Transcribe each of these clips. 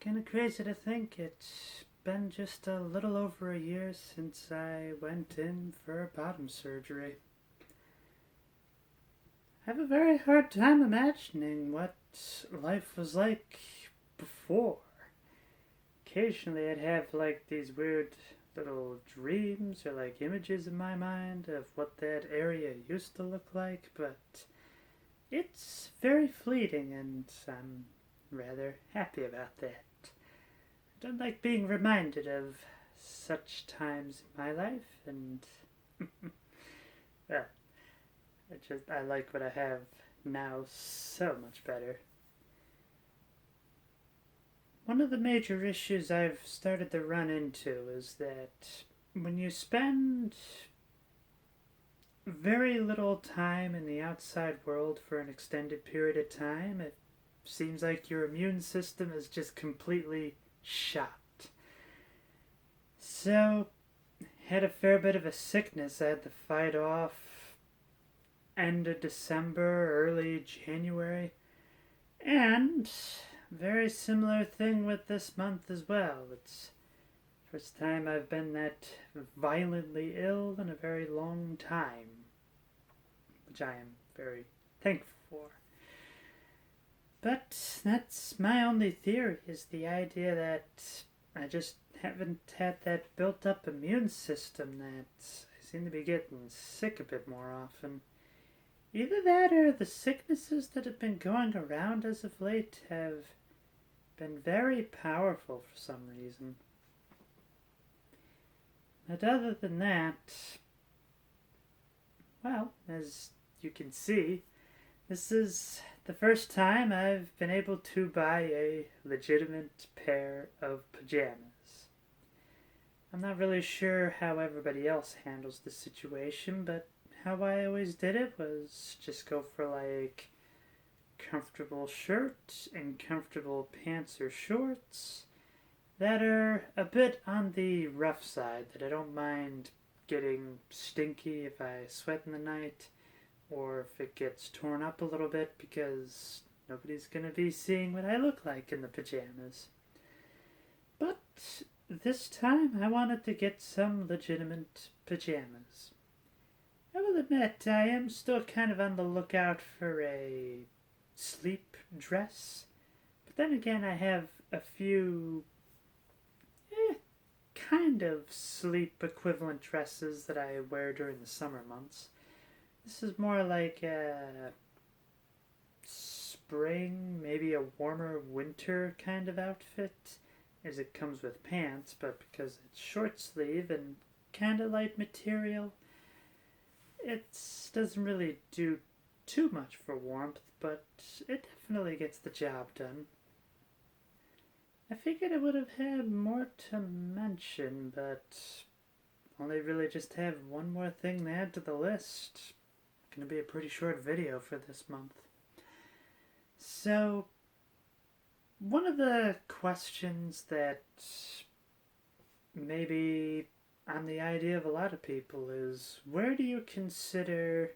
kind of crazy to think it's been just a little over a year since I went in for bottom surgery. I have a very hard time imagining what life was like before. Occasionally I'd have like these weird little dreams or like images in my mind of what that area used to look like, but it's very fleeting and I'm rather happy about that. I don't like being reminded of such times in my life, and well, I like what I have now so much better. One of the major issues I've started to run into is that when you spend very little time in the outside world for an extended period of time, it seems like your immune system is just completely shot. So, had a fair bit of a sickness I had to fight off end of December, early January, and very similar thing with this month as well. It's first time I've been that violently ill in a very long time, which I am very thankful for. But that's my only theory, is the idea that I just haven't had that built up immune system, that I seem to be getting sick a bit more often. Either that or the sicknesses that have been going around as of late have been very powerful for some reason. But other than that, well, as you can see, this is the first time I've been able to buy a legitimate pair of pajamas. I'm not really sure how everybody else handles the situation, but how I always did it was just go for like comfortable shirt and comfortable pants or shorts that are a bit on the rough side, that I don't mind getting stinky if I sweat in the night or if it gets torn up a little bit, because nobody's gonna be seeing what I look like in the pajamas. But this time I wanted to get some legitimate pajamas. I will admit I am still kind of on the lookout for a sleep dress, but then again I have a few kind of sleep equivalent dresses that I wear during the summer months. This is more like a spring, maybe a warmer winter kind of outfit, as it comes with pants, but because it's short sleeve and kind of light material, it doesn't really do too much for warmth, but it definitely gets the job done. I figured I would have had more to mention, but only really just have one more thing to add to the list. Gonna be a pretty short video for this month. So, one of the questions that maybe on the idea of a lot of people is, where do you consider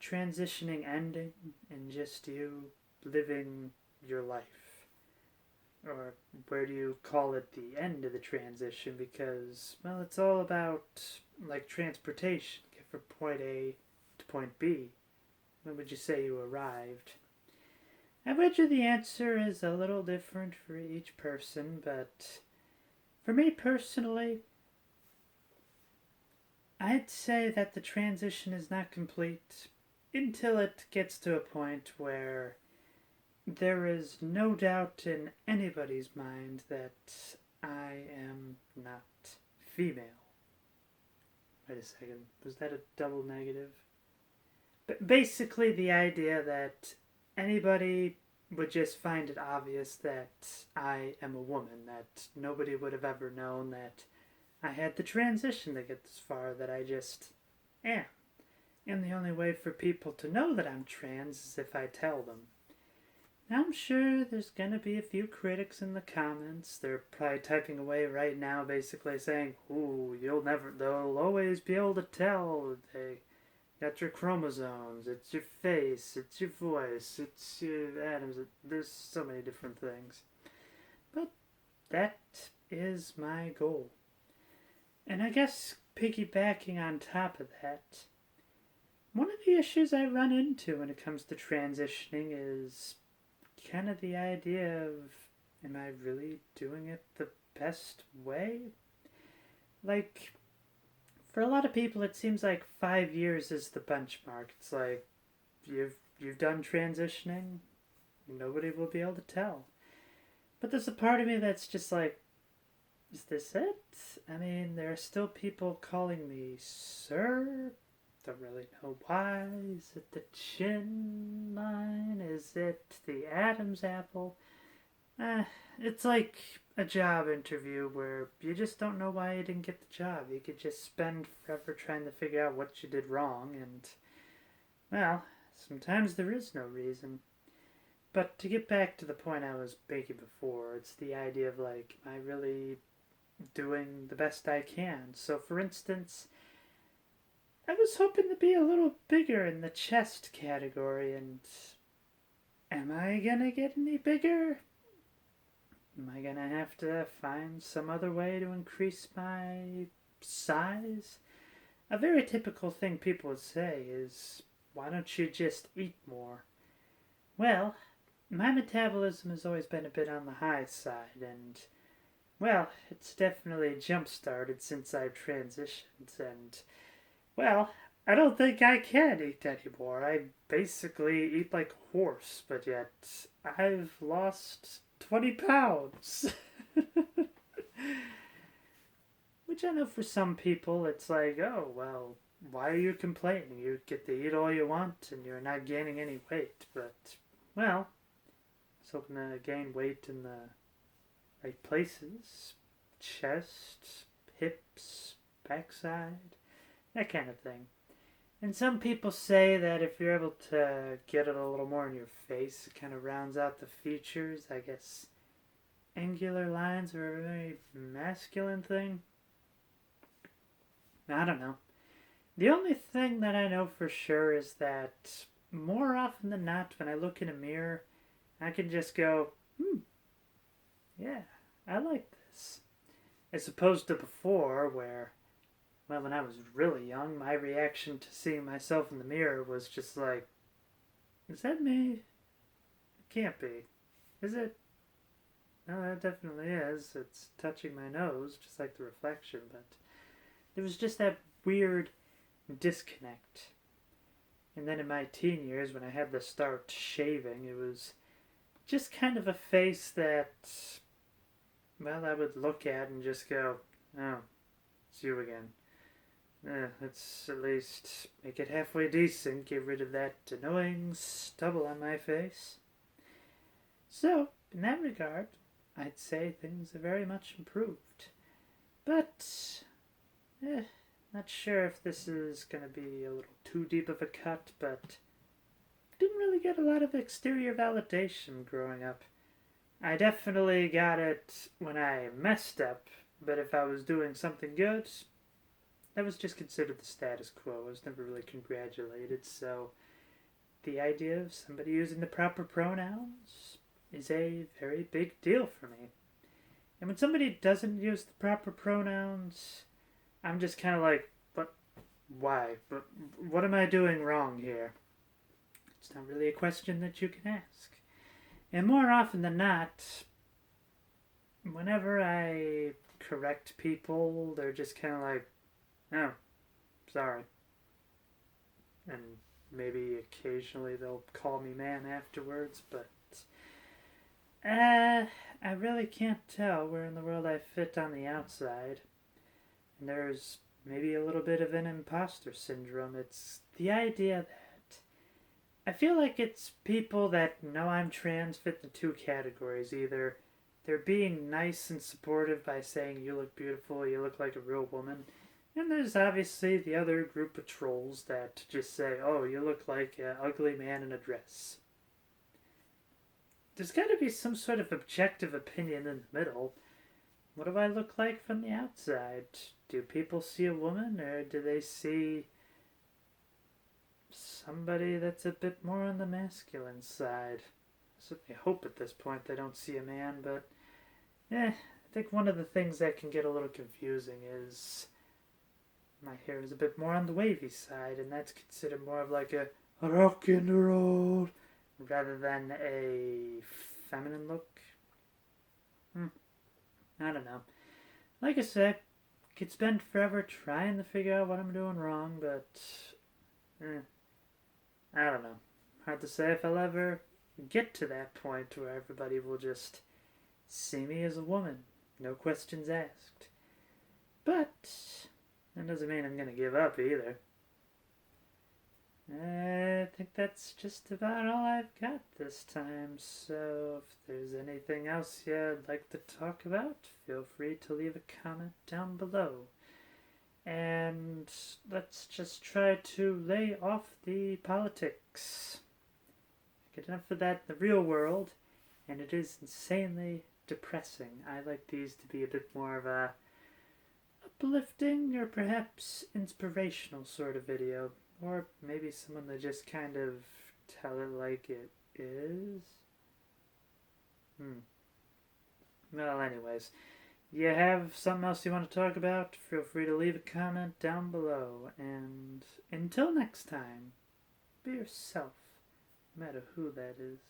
transitioning ending and just you living your life? Or where do you call it the end of the transition? Because, well, it's all about like transportation. Get from point A to point B. When would you say you arrived? I bet you the answer is a little different for each person, but for me personally, I'd say that the transition is not complete until it gets to a point where there is no doubt in anybody's mind that I am not female. Wait a second, was that a double negative? But basically the idea that anybody would just find it obvious that I am a woman, that nobody would have ever known that I had the transition to get this far, that I just am. And the only way for people to know that I'm trans is if I tell them. Now I'm sure there's gonna be a few critics in the comments. They're probably typing away right now basically saying, ooh, they'll always be able to tell. They got your chromosomes, it's your face, it's your voice, it's your atoms. There's so many different things. But that is my goal. And I guess piggybacking on top of that, one of the issues I run into when it comes to transitioning is kind of the idea of, am I really doing it the best way? Like, for a lot of people, it seems like 5 years is the benchmark. It's like, you've done transitioning, nobody will be able to tell. But there's a part of me that's just like, is this it? I mean, there are still people calling me sir. Don't really know why. Is it the chin line? Is it the Adam's apple? It's like a job interview where you just don't know why you didn't get the job. You could just spend forever trying to figure out what you did wrong, and, well, sometimes there is no reason. But to get back to the point I was making before, it's the idea of like, am I really doing the best I can? So, for instance, I was hoping to be a little bigger in the chest category, and am I gonna get any bigger? Am I gonna have to find some other way to increase my size? A very typical thing people would say is, why don't you just eat more? Well, my metabolism has always been a bit on the high side, and, well, it's definitely jump-started since I've transitioned, and, well, I don't think I can eat anymore. I basically eat like a horse, but yet I've lost 20 pounds. Which I know for some people it's like, oh, well, why are you complaining? You get to eat all you want and you're not gaining any weight. But, well, I was hoping to gain weight in the right places: chest, hips, backside, that kind of thing. And some people say that if you're able to get it a little more in your face, it kind of rounds out the features. I guess angular lines are a very masculine thing. I don't know. The only thing that I know for sure is that more often than not, when I look in a mirror, I can just go, yeah, I like this. As opposed to before, where, well, when I was really young, my reaction to seeing myself in the mirror was just like, is that me? It can't be. Is it? No, that definitely is. It's touching my nose, just like the reflection, but there was just that weird disconnect. And then in my teen years, when I had to start shaving, it was just kind of a face that, well, I would look at and just go, oh, it's you again. Let's at least make it halfway decent, get rid of that annoying stubble on my face. So, in that regard, I'd say things are very much improved. But, not sure if this is going to be a little too deep of a cut, but didn't really get a lot of exterior validation growing up. I definitely got it when I messed up, but if I was doing something good, that was just considered the status quo. I was never really congratulated, so the idea of somebody using the proper pronouns is a very big deal for me. And when somebody doesn't use the proper pronouns, I'm just kind of like, but why? But what am I doing wrong here? It's not really a question that you can ask. And more often than not, whenever I correct people, they're just kind of like, oh, sorry. And maybe occasionally they'll call me man afterwards, but I really can't tell where in the world I fit on the outside. And there's maybe a little bit of an imposter syndrome. It's the idea that I feel like it's people that know I'm trans fit the two categories. Either they're being nice and supportive by saying, you look beautiful, you look like a real woman. And there's obviously the other group of trolls that just say, oh, you look like an ugly man in a dress. There's got to be some sort of objective opinion in the middle. What do I look like from the outside? Do people see a woman, or do they see somebody that's a bit more on the masculine side? I certainly hope at this point they don't see a man, but I think one of the things that can get a little confusing is my hair is a bit more on the wavy side, and that's considered more of like a rock and roll rather than a feminine look. I don't know. Like I said, could spend forever trying to figure out what I'm doing wrong, but I don't know. Hard to say if I'll ever get to that point where everybody will just see me as a woman, no questions asked. But that doesn't mean I'm gonna give up either. I think that's just about all I've got this time, so if there's anything else you'd like to talk about, feel free to leave a comment down below. And let's just try to lay off the politics. Get enough of that in the real world, and it is insanely depressing. I like these to be a bit more of a uplifting or perhaps inspirational sort of video. Or maybe someone to just kind of tell it like it is. Well, anyways, you have something else you want to talk about? Feel free to leave a comment down below. And until next time, be yourself, no matter who that is.